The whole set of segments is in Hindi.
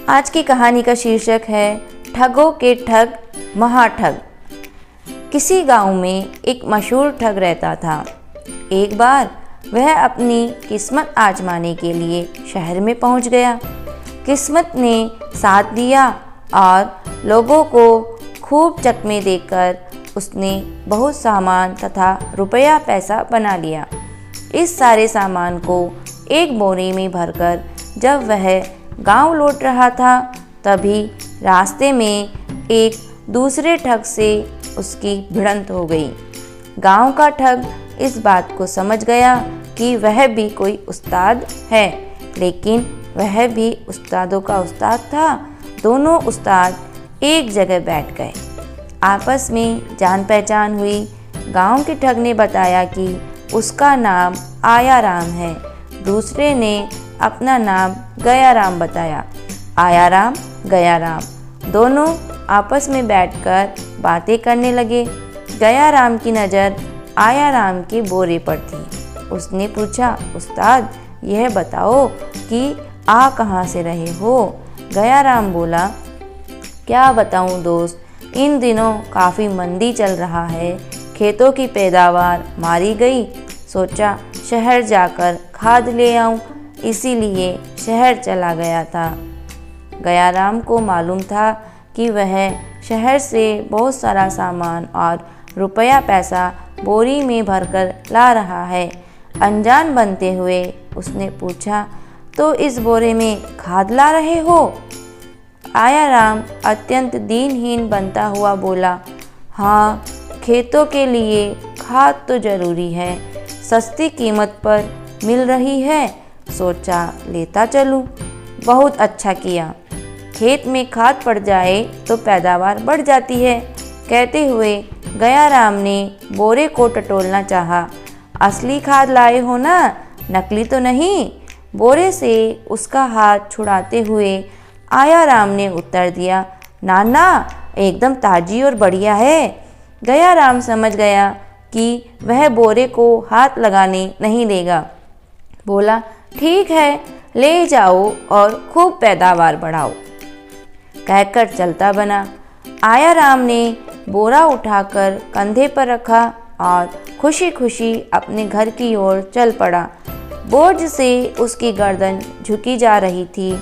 आज की कहानी का शीर्षक है ठगों के ठग महाठग। किसी गांव में एक मशहूर ठग रहता था। एक बार वह अपनी किस्मत आजमाने के लिए शहर में पहुंच गया। किस्मत ने साथ दिया और लोगों को खूब चकमे देकर उसने बहुत सामान तथा रुपया पैसा बना लिया। इस सारे सामान को एक बोरी में भरकर जब वह गांव लौट रहा था, तभी रास्ते में एक दूसरे ठग से उसकी भिड़ंत हो गई। गांव का ठग इस बात को समझ गया कि वह भी कोई उस्ताद है, लेकिन वह भी उस्तादों का उस्ताद था। दोनों उस्ताद एक जगह बैठ गए, आपस में जान पहचान हुई। गांव के ठग ने बताया कि उसका नाम आया राम है, दूसरे ने अपना नाम गया राम बताया। आया राम गया राम दोनों आपस में बैठकर बातें करने लगे। गया राम की नज़र आया राम के बोरे पर थी। उसने पूछा, उस्ताद यह बताओ कि आ कहाँ से रहे हो? गया राम बोला, क्या बताऊँ दोस्त, इन दिनों काफ़ी मंदी चल रहा है, खेतों की पैदावार मारी गई, सोचा शहर जाकर खाद ले आऊं, इसीलिए शहर चला गया था। गया राम को मालूम था कि वह शहर से बहुत सारा सामान और रुपया पैसा बोरी में भरकर ला रहा है। अनजान बनते हुए उसने पूछा, तो इस बोरे में खाद ला रहे हो? आया राम अत्यंत दीनहीन बनता हुआ बोला, हाँ, खेतों के लिए खाद तो ज़रूरी है, सस्ती कीमत पर मिल रही है, सोचा लेता चलूं। बहुत अच्छा किया, खेत में खाद पड़ जाए तो पैदावार बढ़ जाती है। कहते हुए गया राम ने बोरे को टटोलना चाहा। असली खाद लाए हो ना, नकली तो नहीं? बोरे से उसका हाथ छुड़ाते हुए आया राम ने उत्तर दिया, ना ना, एकदम ताजी और बढ़िया है। गया राम समझ गया कि वह बोरे को हाथ लगाने नहीं देगा। बोला, ठीक है, ले जाओ और खूब पैदावार बढ़ाओ, कहकर चलता बना। आया राम ने बोरा उठाकर कंधे पर रखा और खुशी खुशी अपने घर की ओर चल पड़ा। बोझ से उसकी गर्दन झुकी जा रही थी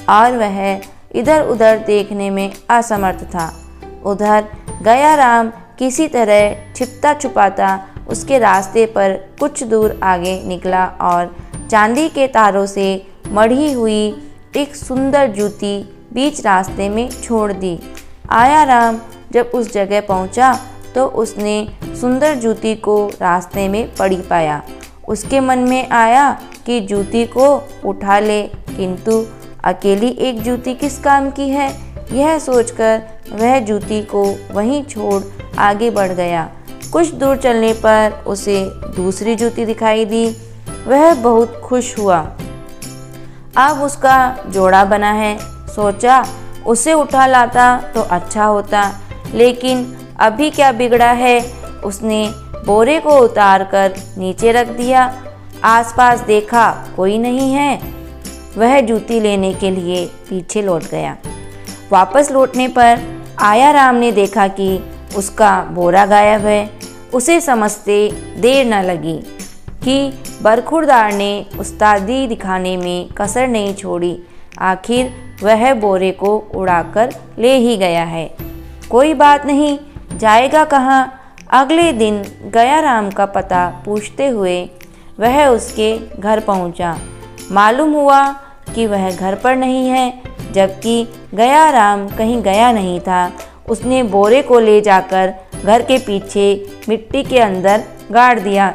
और वह इधर उधर देखने में असमर्थ था। उधर गया राम किसी तरह छिपता छुपाता उसके रास्ते पर कुछ दूर आगे निकला और चांदी के तारों से मढ़ी हुई एक सुंदर जूती बीच रास्ते में छोड़ दी। आया राम जब उस जगह पहुंचा तो उसने सुंदर जूती को रास्ते में पड़ी पाया। उसके मन में आया कि जूती को उठा ले, किंतु अकेली एक जूती किस काम की है? यह सोचकर वह जूती को वहीं छोड़ आगे बढ़ गया। कुछ दूर चलने पर उसे दूसरी जूती दिखाई दी। वह बहुत खुश हुआ। अब उसका जोड़ा बना है। सोचा उसे उठा लाता तो अच्छा होता, लेकिन अभी क्या बिगड़ा है? उसने बोरे को उतारकर नीचे रख दिया। आसपास देखा, कोई नहीं है। वह जूती लेने के लिए पीछे लौट गया। वापस लौटने पर आया राम ने देखा कि उसका बोरा गायब है। उसे समझते देर न लगी कि बरखुरदार ने उस्तादी दिखाने में कसर नहीं छोड़ी। आखिर वह बोरे को उड़ाकर ले ही गया है। कोई बात नहीं, जाएगा कहाँ? अगले दिन गया राम का पता पूछते हुए वह उसके घर पहुँचा। मालूम हुआ कि वह घर पर नहीं है, जबकि गया राम कहीं गया नहीं था। उसने बोरे को ले जाकर घर के पीछे मिट्टी के अंदर गाड़ दिया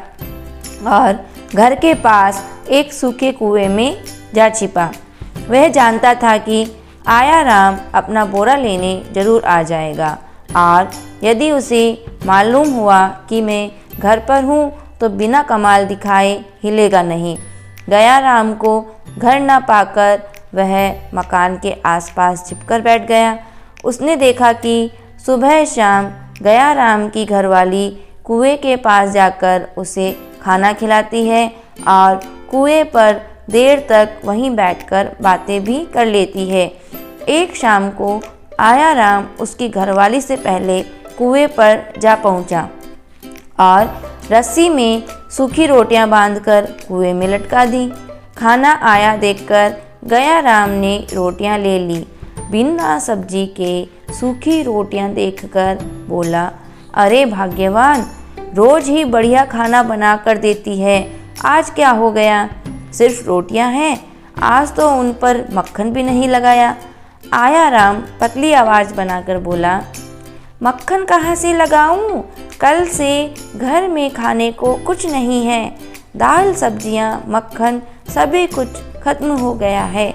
और घर के पास एक सूखे कुएं में जा छिपा। वह जानता था कि आया राम अपना बोरा लेने जरूर आ जाएगा और यदि उसे मालूम हुआ कि मैं घर पर हूँ तो बिना कमाल दिखाए हिलेगा नहीं। गया राम को घर न पाकर वह मकान के आसपास छिपकर बैठ गया। उसने देखा कि सुबह शाम गया राम की घरवाली कुएं के पास जाकर उसे खाना खिलाती है और कुएं पर देर तक वहीं बैठकर बातें भी कर लेती है। एक शाम को आया राम उसकी घरवाली से पहले कुएं पर जा पहुंचा और रस्सी में सूखी रोटियां बांधकर कुएं में लटका दी। खाना आया देखकर गया राम ने रोटियां ले ली। बिना सब्जी के सूखी रोटियां देखकर बोला, अरे भाग्यवान, रोज ही बढ़िया खाना बना कर देती है, आज क्या हो गया? सिर्फ रोटियां हैं, आज तो उन पर मक्खन भी नहीं लगाया। आया राम पतली आवाज़ बनाकर बोला, मक्खन कहाँ से लगाऊं? कल से घर में खाने को कुछ नहीं है। दाल, सब्जियां, मक्खन सभी कुछ खत्म हो गया है।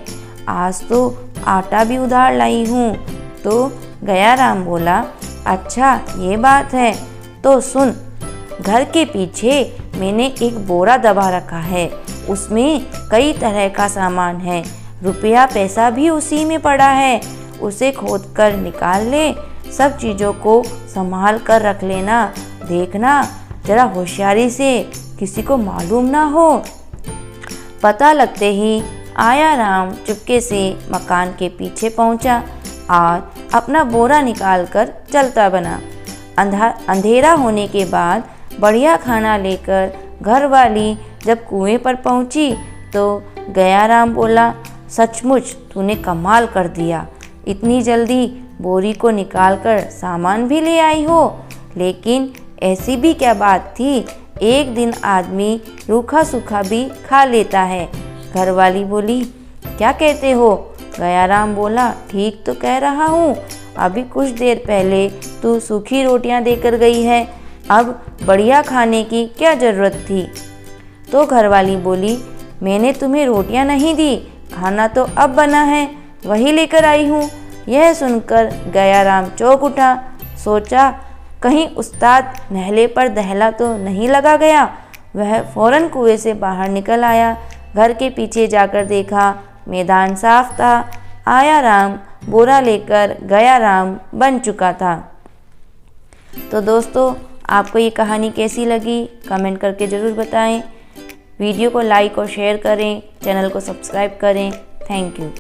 आज तो आटा भी उधार लाई हूँ। तो गया राम बोला, अच्छा ये बात है, तो सुन, घर के पीछे मैंने एक बोरा दबा रखा है, उसमें कई तरह का सामान है, रुपया पैसा भी उसी में पड़ा है, उसे खोद कर निकाल ले, सब चीज़ों को संभाल कर रख लेना, देखना जरा होशियारी से, किसी को मालूम ना हो। पता लगते ही आया राम चुपके से मकान के पीछे पहुंचा और अपना बोरा निकाल कर चलता बना। अंधेरा होने के बाद बढ़िया खाना लेकर घरवाली जब कुएं पर पहुंची तो गया राम बोला, सचमुच तूने कमाल कर दिया, इतनी जल्दी बोरी को निकालकर सामान भी ले आई हो। लेकिन ऐसी भी क्या बात थी, एक दिन आदमी रूखा सूखा भी खा लेता है। घरवाली बोली, क्या कहते हो? गया राम बोला, ठीक तो कह रहा हूँ, अभी कुछ देर पहले तू सूखी रोटियाँ देकर गई है, अब बढ़िया खाने की क्या ज़रूरत थी? तो घरवाली बोली, मैंने तुम्हें रोटियाँ नहीं दी, खाना तो अब बना है, वही लेकर आई हूँ। यह सुनकर गया राम चौंक उठा, सोचा कहीं उस्ताद नहले पर दहला तो नहीं लगा गया। वह फौरन कुएं से बाहर निकल आया। घर के पीछे जाकर देखा, मैदान साफ था। आया राम बोरा लेकर गया राम बन चुका था। तो दोस्तों, आपको ये कहानी कैसी लगी कमेंट करके ज़रूर बताएं। वीडियो को लाइक और शेयर करें, चैनल को सब्सक्राइब करें। Thank you.